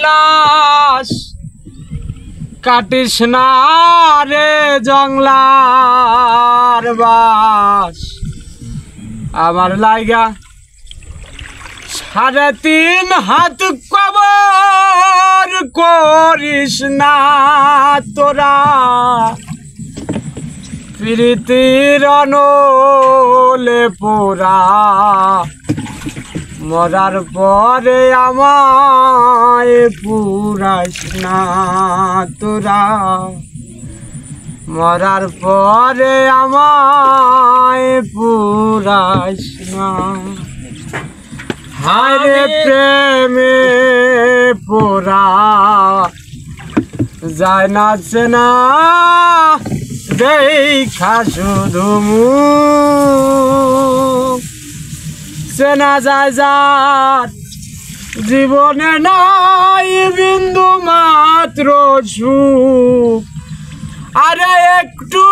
লাশ কাটিস না রে জংলার বাস আমার লাইগা 3.5 হাত কবর করিস না তোরা প্রীতির অনলে পোড়া মরার পরে আমায় পুরাস না তোরা মরার পরে আমায় পুরাস না হায় প্রেমে পোড়া যায় না চেনা দেখা শুধু মুখ চেনা যায় যার জীবনে নাই বিন্দু মাত্র সুখ আরে একটু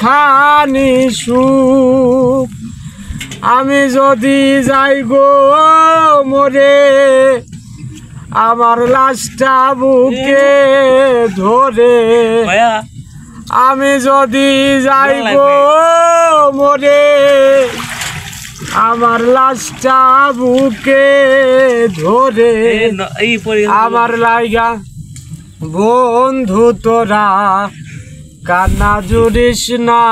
খানি সুখ আমি যদি যাই গো মরে আমার লাশটা বুকে ধরে আমি যদি যাই গো মরে আমার লাশটা বুকে ধরে আমার লাইগা বন্ধু তোরা কান্না জুড়িস না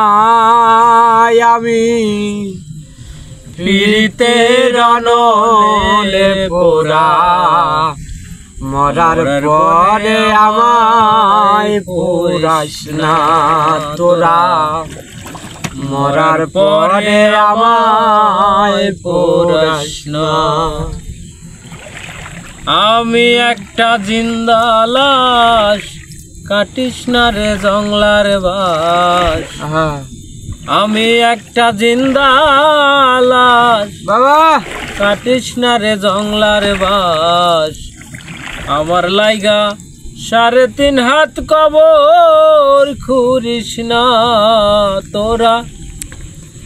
আমি প্রীতের অনলে পোড়া মরার পরে আমায় পুরাস না তোরা মরার পরে আমায় পুরাস না আমি একটা জিন্দা লাশ কাটিস না রে জংলার বাস আমি একটা জিন্দা লাশ বাবা কাটিস না রে জংলার বাস আমার লাইগা 3.5 হাত কবর খুরিস না তোরা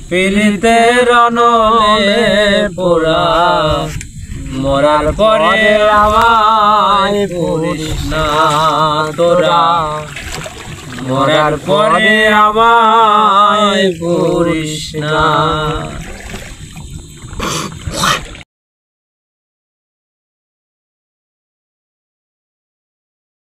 প্রীতের অনলে পোড়া মরার পরে আমায় পুরিস না তোরা মরার পরে আমায় পুরিস না।